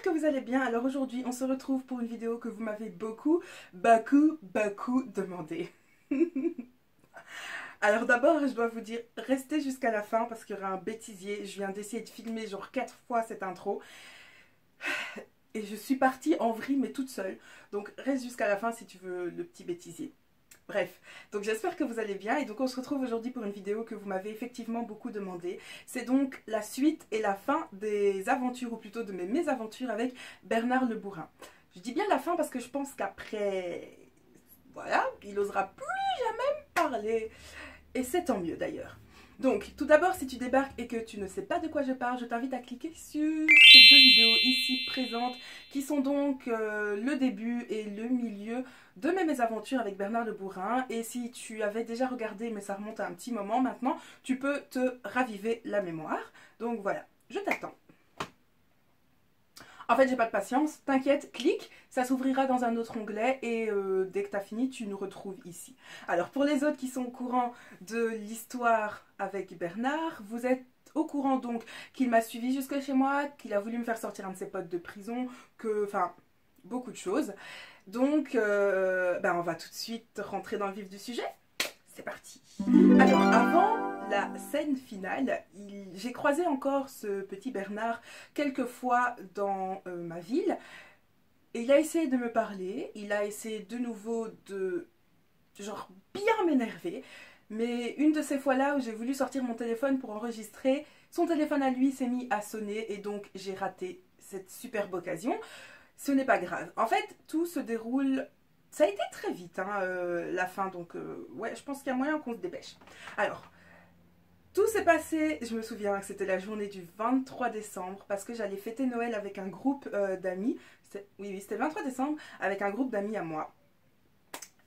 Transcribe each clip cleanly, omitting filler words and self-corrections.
que vous allez bien. Alors aujourd'hui, on se retrouve pour une vidéo que vous m'avez beaucoup demandé. Alors d'abord, je dois vous dire, restez jusqu'à la fin parce qu'il y aura un bêtisier. Je viens d'essayer de filmer genre 4 fois cette intro. Et je suis partie en vrille, mais toute seule. Donc reste jusqu'à la fin si tu veux le petit bêtisier. Bref, donc j'espère que vous allez bien et donc on se retrouve aujourd'hui pour une vidéo que vous m'avez effectivement beaucoup demandé. C'est donc la suite et la fin des aventures, ou plutôt de mes mésaventures avec Bernard Le Bourrin. Je dis bien la fin parce que je pense qu'après, voilà, il n'osera plus jamais parler. Et c'est tant mieux d'ailleurs. Donc, tout d'abord, si tu débarques et que tu ne sais pas de quoi je parle, je t'invite à cliquer sur ces deux vidéos ici présentes, qui sont donc le début et le milieu de mes mésaventures avec Bernard Le Bourrin. Et si tu avais déjà regardé, mais ça remonte à un petit moment maintenant, tu peux te raviver la mémoire. Donc voilà, je t'attends. En fait, j'ai pas de patience, t'inquiète, clique, ça s'ouvrira dans un autre onglet et dès que t'as fini, tu nous retrouves ici. Alors, pour les autres qui sont au courant de l'histoire avec Bernard, vous êtes au courant donc qu'il m'a suivi jusque chez moi, qu'il a voulu me faire sortir un de ses potes de prison, enfin, beaucoup de choses. Donc, on va tout de suite rentrer dans le vif du sujet. C'est parti. Alors, avant la scène finale, j'ai croisé encore ce petit Bernard quelques fois dans ma ville. Et il a essayé de me parler, il a essayé de nouveau de, genre, bien m'énerver. Mais une de ces fois-là où j'ai voulu sortir mon téléphone pour enregistrer, son téléphone à lui s'est mis à sonner et donc j'ai raté cette superbe occasion. Ce n'est pas grave. En fait, tout se déroule... Ça a été très vite, hein, la fin, donc ouais, je pense qu'il y a moyen qu'on se dépêche. Alors, tout s'est passé, je me souviens que c'était la journée du 23 décembre, parce que j'allais fêter Noël avec un groupe d'amis. Oui, c'était le 23 décembre, avec un groupe d'amis à moi.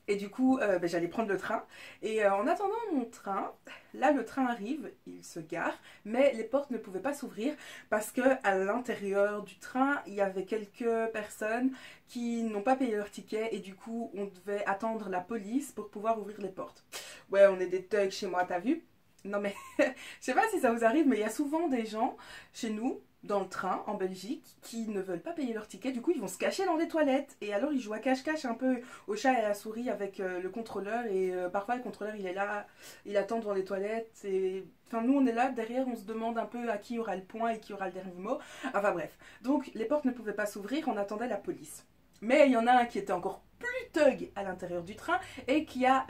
Et du coup, j'allais prendre le train. Et en attendant mon train, là le train arrive, il se gare, mais les portes ne pouvaient pas s'ouvrir parce que à l'intérieur du train, il y avait quelques personnes qui n'ont pas payé leur ticket et du coup, on devait attendre la police pour pouvoir ouvrir les portes. Ouais, on est des thugs chez moi, t'as vu? Non mais, je sais pas si ça vous arrive, mais il y a souvent des gens chez nous, dans le train, en Belgique, qui ne veulent pas payer leur ticket. Du coup, ils vont se cacher dans des toilettes. Et alors, ils jouent à cache-cache un peu au chat et à la souris avec le contrôleur. Et parfois, le contrôleur, il est là, il attend devant les toilettes. Et... Enfin, nous, on est là, derrière, on se demande un peu à qui aura le point et qui aura le dernier mot. Enfin, bref. Donc, les portes ne pouvaient pas s'ouvrir, on attendait la police. Mais il y en a un qui était encore plus thug à l'intérieur du train et qui a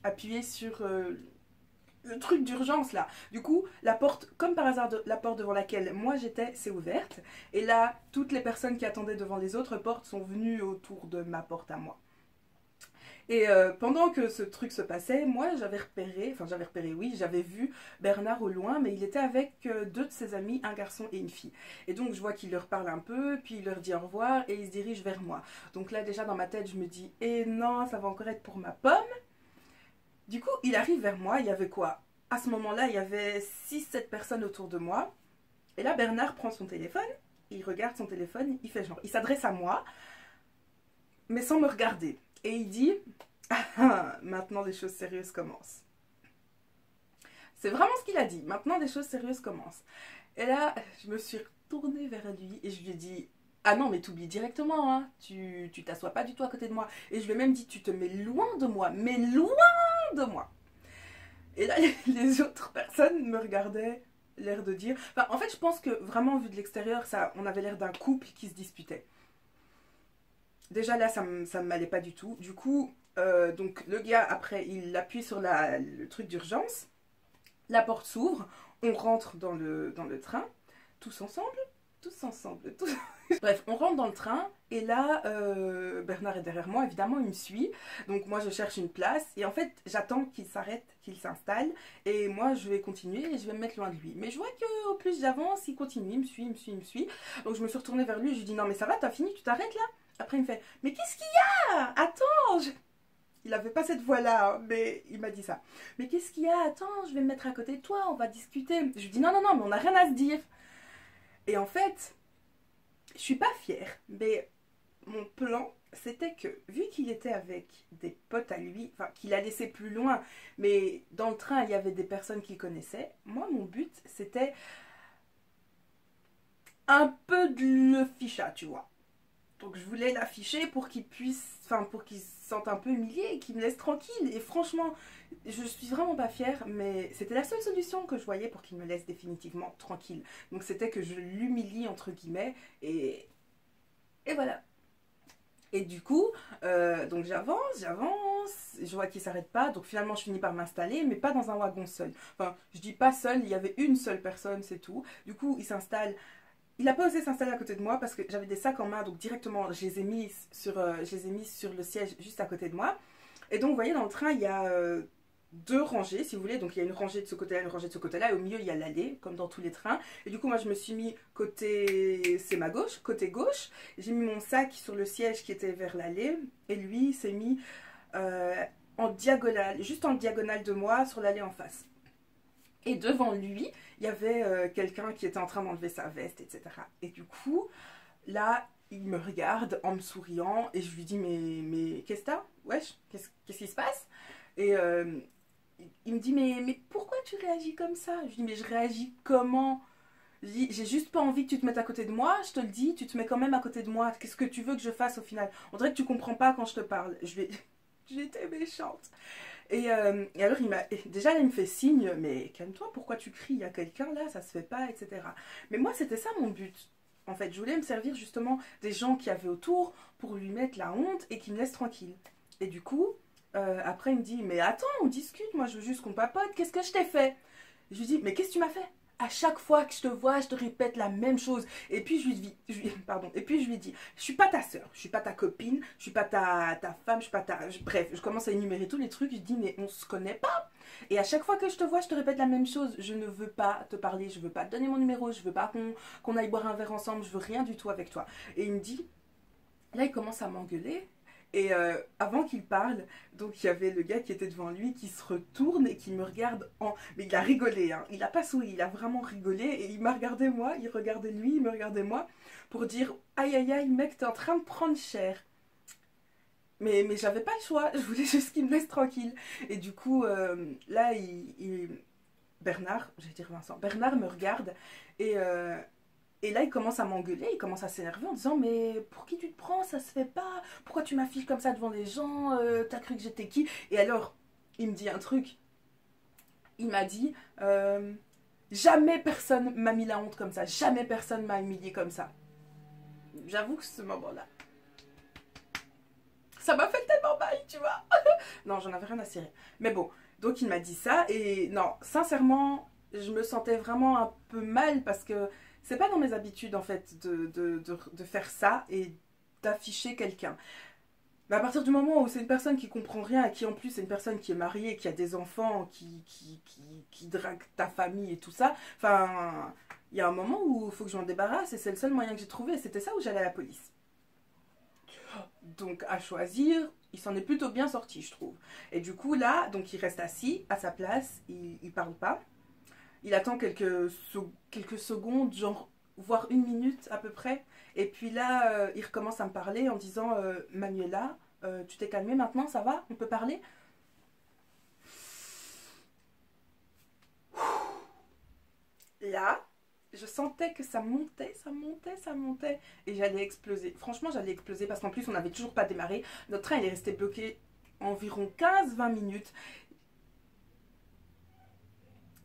appuyé sur... le truc d'urgence là. Du coup, la porte, comme par hasard, la porte devant laquelle moi j'étais, s'est ouverte. Et là, toutes les personnes qui attendaient devant les autres portes sont venues autour de ma porte à moi. Et pendant que ce truc se passait, moi j'avais repéré, oui, j'avais vu Bernard au loin, mais il était avec deux de ses amis, un garçon et une fille. Et donc je vois qu'il leur parle un peu, puis il leur dit au revoir et il se dirige vers moi. Donc là déjà dans ma tête je me dis, eh non, ça va encore être pour ma pomme. Du coup, il arrive vers moi, il y avait quoi? À ce moment-là, il y avait 6-7 personnes autour de moi. Et là, Bernard prend son téléphone, il regarde son téléphone, il fait genre, il s'adresse à moi, mais sans me regarder. Et il dit, ah, maintenant des choses sérieuses commencent. C'est vraiment ce qu'il a dit, maintenant des choses sérieuses commencent. Et là, je me suis retournée vers lui et je lui ai dit, ah non, mais t'oublies directement, hein. Tu t'assois pas du tout à côté de moi. Et je lui ai même dit, tu te mets loin de moi, mais loin de moi. Et là, les autres personnes me regardaient, l'air de dire... Enfin, en fait, je pense que vraiment, vu de l'extérieur, on avait l'air d'un couple qui se disputait. Déjà là, ça ne m'allait pas du tout. Du coup, donc le gars, après, il appuie sur le truc d'urgence. La porte s'ouvre, on rentre dans le train, tous ensemble. Bref, on rentre dans le train et là, Bernard est derrière moi, évidemment, il me suit. Donc moi, je cherche une place et en fait, j'attends qu'il s'arrête, qu'il s'installe. Et moi, je vais continuer et je vais me mettre loin de lui. Mais je vois qu'au plus j'avance, il continue, il me suit. Donc je me suis retournée vers lui et je lui dis, non mais ça va, t'as fini, tu t'arrêtes là? Après, il me fait, mais qu'est-ce qu'il y a? Attends, Il n'avait pas cette voix-là, hein, mais il m'a dit ça. Mais qu'est-ce qu'il y a? Attends, je vais me mettre à côté de toi, on va discuter. Je lui dis, non, mais on n'a rien à se dire. Et en fait, je suis pas fière, mais mon plan, c'était que, vu qu'il était avec des potes à lui, enfin, qu'il a laissé plus loin, mais dans le train, il y avait des personnes qu'il connaissait, moi, mon but, c'était un peu de le ficha, tu vois. Donc je voulais l'afficher pour qu'il puisse, enfin pour qu'il se sente un peu humilié et qu'il me laisse tranquille. Et franchement, je suis vraiment pas fière, mais c'était la seule solution que je voyais pour qu'il me laisse définitivement tranquille. Donc c'était que je l'humilie entre guillemets et voilà. Et du coup, donc j'avance, je vois qu'il s'arrête pas, donc finalement je finis par m'installer, mais pas dans un wagon seul. Enfin, je dis pas seul, il y avait une seule personne, c'est tout. Du coup, il s'installe. Il n'a pas osé s'installer à côté de moi parce que j'avais des sacs en main, donc directement je les ai mis sur le siège juste à côté de moi. Et donc, vous voyez, dans le train, il y a deux rangées, si vous voulez. Donc, il y a une rangée de ce côté-là, une rangée de ce côté-là. Et au milieu, il y a l'allée, comme dans tous les trains. Et du coup, moi, je me suis mis côté... C'est ma gauche, côté gauche. J'ai mis mon sac sur le siège qui était vers l'allée. Et lui, s'est mis en diagonale, juste en diagonale de moi, sur l'allée en face. Et devant lui, il y avait quelqu'un qui était en train d'enlever sa veste, etc. Et du coup, là, il me regarde en me souriant et je lui dis mais qu'est-ce que t'as? Wesh, qu'est-ce qui se passe? Et il me dit mais pourquoi tu réagis comme ça? Je lui dis mais je réagis comment? Je dis j'ai juste pas envie que tu te mettes à côté de moi, je te le dis, tu te mets quand même à côté de moi. Qu'est-ce que tu veux que je fasse au final? On dirait que tu comprends pas quand je te parle. J'étais méchante. Et alors, déjà, là, il me fait signe, mais calme-toi, pourquoi tu cries? Il y a quelqu'un là, ça se fait pas, etc. Mais moi, c'était ça mon but. En fait, je voulais me servir justement des gens qui avaient autour pour lui mettre la honte et qu'il me laisse tranquille. Et du coup, après, il me dit, mais attends, on discute, moi, je veux juste qu'on papote, qu'est-ce que je t'ai fait? Je lui dis, mais qu'est-ce que tu m'as fait? À chaque fois que je te vois, je te répète la même chose. Et puis pardon. Et puis je lui dis, je suis pas ta soeur, je suis pas ta copine, je suis pas ta femme, je suis pas bref, je commence à énumérer tous les trucs. Je dis, mais on se connaît pas. Et à chaque fois que je te vois, je te répète la même chose. Je ne veux pas te parler, je veux pas te donner mon numéro, je veux pas qu'on aille boire un verre ensemble, je veux rien du tout avec toi. Et il me dit, là, il commence à m'engueuler. Et avant qu'il parle, donc il y avait le gars qui était devant lui qui se retourne et qui me regarde en... Mais il a rigolé, hein. Il n'a pas souri, il a vraiment rigolé. Et il m'a regardé moi, il regardait lui, il me regardait moi, pour dire aïe aïe aïe mec, t'es en train de prendre cher. Mais j'avais pas le choix, je voulais juste qu'il me laisse tranquille. Et du coup, là, Bernard, je vais dire Vincent, Bernard me regarde et... et là, il commence à m'engueuler, il commence à s'énerver en disant mais pour qui tu te prends, ça se fait pas, pourquoi tu m'affiches comme ça devant les gens, t'as cru que j'étais qui? Et alors, il me dit un truc, il m'a dit jamais personne m'a mis la honte comme ça, jamais personne m'a humilié comme ça. J'avoue que ce moment-là, ça m'a fait tellement mal, tu vois. Non, j'en avais rien à cirer. Mais bon, donc il m'a dit ça et non, sincèrement, je me sentais vraiment un peu mal parce que c'est pas dans mes habitudes en fait de faire ça et d'afficher quelqu'un. Mais à partir du moment où c'est une personne qui comprend rien et qui en plus c'est une personne qui est mariée, qui a des enfants, qui drague ta famille et tout ça, enfin, il y a un moment où il faut que je m'en débarrasse et c'est le seul moyen que j'ai trouvé. C'était ça où j'allais à la police. Donc à choisir, il s'en est plutôt bien sorti, je trouve. Et du coup là, donc il reste assis à sa place, il parle pas. Il attend quelques secondes, genre voire une minute à peu près. Et puis là, il recommence à me parler en disant Manuela, tu t'es calmée maintenant, ça va? On peut parler? Là, je sentais que ça montait, ça montait, ça montait. Et j'allais exploser. Franchement, j'allais exploser parce qu'en plus, on n'avait toujours pas démarré. Notre train, il est resté bloqué environ 15-20 minutes.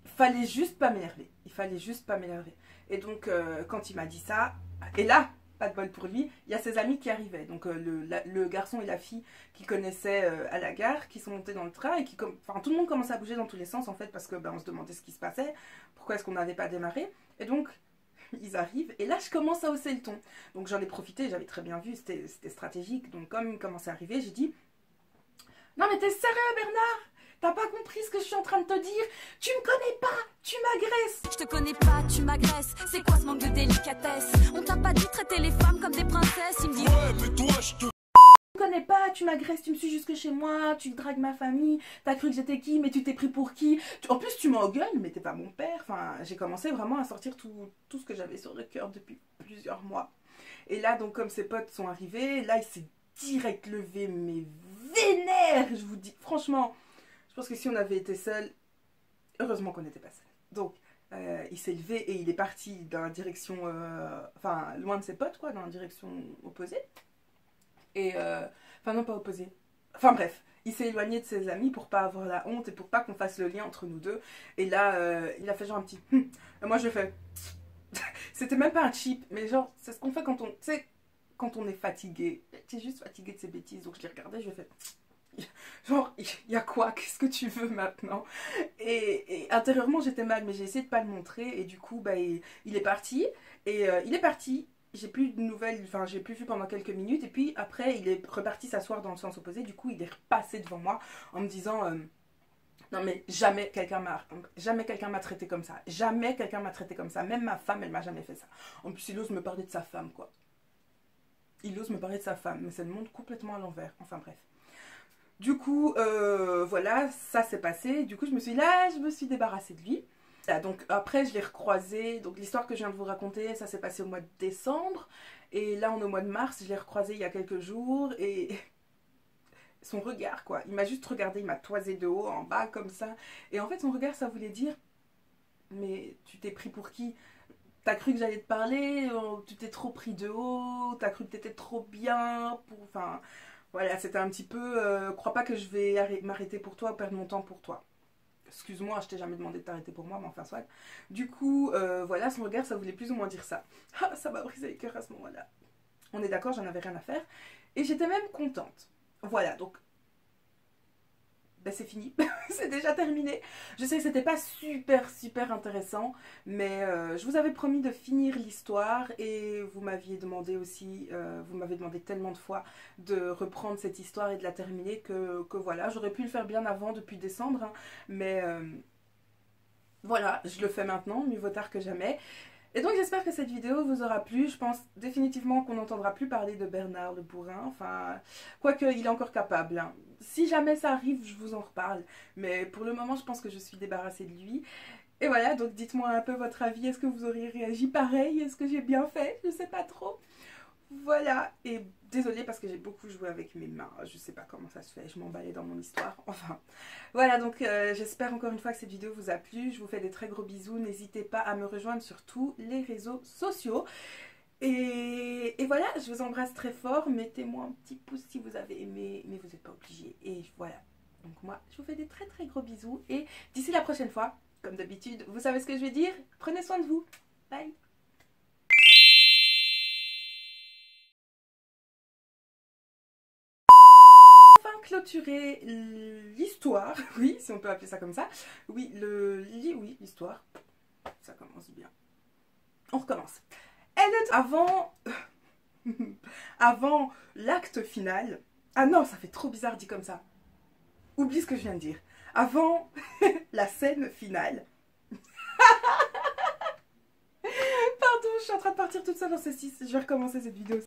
Il fallait juste pas m'énerver. Il fallait juste pas m'énerver. Et donc, quand il m'a dit ça, et là, pas de bol pour lui, il y a ses amis qui arrivaient. Donc, le garçon et la fille qu'il connaissait à la gare, qui sont montés dans le train et qui, enfin, tout le monde commençait à bouger dans tous les sens en fait, parce que ben, on se demandait ce qui se passait, pourquoi est-ce qu'on n'avait pas démarré. Et donc, ils arrivent, et là, je commence à hausser le ton. Donc, j'en ai profité, j'avais très bien vu, c'était stratégique. Donc, comme il commençait à arriver, j'ai dit non, mais t'es sérieux, Bernard? T'as pas compris ce que je suis en train de te dire? Tu me connais pas, tu m'agresses. Je te connais pas, tu m'agresses. C'est quoi ce manque de délicatesse? On t'a pas dit traiter les femmes comme des princesses? Il me dit ouais, mais toi je te... Tu me connais pas, tu m'agresses, tu me suis jusque chez moi, tu dragues ma famille, t'as cru que j'étais qui, mais tu t'es pris pour qui? En plus, tu m'engueules, mais t'es pas mon père. Enfin, j'ai commencé vraiment à sortir tout ce que j'avais sur le cœur depuis plusieurs mois. Et là, donc, comme ses potes sont arrivés, là, il s'est direct levé, mais vénère, je vous dis, franchement. Je pense que si on avait été seul, heureusement qu'on n'était pas seul. Donc Il s'est levé et il est parti dans la direction, enfin loin de ses potes quoi, dans la direction opposée. Et enfin non pas opposée. Enfin bref, il s'est éloigné de ses amis pour pas avoir la honte et pour pas qu'on fasse le lien entre nous deux. Et là, il a fait genre un petit. Et moi je fais. C'était même pas un cheap, mais genre c'est ce qu'on fait quand on, tu sais, quand on est fatigué. T'es juste fatigué de ces bêtises, donc je l'ai regardé, je fais. Genre, il y a quoi? Qu'est-ce que tu veux maintenant? Et intérieurement, j'étais mal, mais j'ai essayé de pas le montrer. Et du coup, bah, il est parti. Et il est parti. J'ai plus de nouvelles, enfin, j'ai plus vu pendant quelques minutes. Et puis après, il est reparti s'asseoir dans le sens opposé. Du coup, il est repassé devant moi en me disant non, mais jamais quelqu'un m'a traité comme ça. Jamais quelqu'un m'a traité comme ça. Même ma femme, elle m'a jamais fait ça. En plus, il ose me parler de sa femme, quoi. Il ose me parler de sa femme, mais c'est le monde complètement à l'envers. Enfin, bref. Du coup, voilà, ça s'est passé. Du coup, je me suis débarrassée de lui. Là, donc après, je l'ai recroisé. Donc l'histoire que je viens de vous raconter, ça s'est passé au mois de décembre. Et là, on est au mois de mars. Je l'ai recroisé il y a quelques jours. Et son regard, quoi. Il m'a juste regardé, il m'a toisé de haut en bas, comme ça. Et en fait, son regard, ça voulait dire... Mais tu t'es pris pour qui? T'as cru que j'allais te parler? Tu t'es trop pris de haut? T'as cru que t'étais trop bien pour... Enfin... Voilà, c'était un petit peu... crois pas que je vais m'arrêter pour toi ou perdre mon temps pour toi. Excuse-moi, je t'ai jamais demandé de t'arrêter pour moi, mais enfin soit. Du coup, voilà, son regard, ça voulait plus ou moins dire ça. Ah, ça m'a brisé le cœur à ce moment-là. On est d'accord, j'en avais rien à faire. Et j'étais même contente. Voilà, donc... Ben c'est fini, c'est déjà terminé. Je sais que c'était pas super intéressant, mais je vous avais promis de finir l'histoire et vous m'aviez demandé aussi, vous m'avez demandé tellement de fois de reprendre cette histoire et de la terminer que voilà, j'aurais pu le faire bien avant, depuis décembre, hein, mais voilà, je le fais maintenant, mieux vaut tard que jamais. Et donc j'espère que cette vidéo vous aura plu. Je pense définitivement qu'on n'entendra plus parler de Bernard le bourrin. Enfin, quoique il est encore capable. Hein. Si jamais ça arrive, je vous en reparle. Mais pour le moment, je pense que je suis débarrassée de lui. Et voilà, donc dites-moi un peu votre avis. Est-ce que vous auriez réagi pareil? Est-ce que j'ai bien fait? Je sais pas trop. Voilà, et désolée parce que j'ai beaucoup joué avec mes mains, je sais pas comment ça se fait, je m'emballais dans mon histoire, enfin. Voilà, donc j'espère encore une fois que cette vidéo vous a plu, je vous fais des très gros bisous, n'hésitez pas à me rejoindre sur tous les réseaux sociaux. Et voilà, je vous embrasse très fort, mettez-moi un petit pouce si vous avez aimé, mais vous n'êtes pas obligés. Et voilà, donc moi je vous fais des très gros bisous, et d'ici la prochaine fois, comme d'habitude, vous savez ce que je vais dire, prenez soin de vous, bye. Clôturer l'histoire, oui, si on peut appeler ça comme ça. Oui, oui, l'histoire. Ça commence bien. On recommence. Avant... avant l'acte final... Ah non, ça fait trop bizarre dit comme ça. Oublie ce que je viens de dire. Avant la scène finale... Pardon, je suis en train de partir toute seule dans ce 6. Je vais recommencer cette vidéo.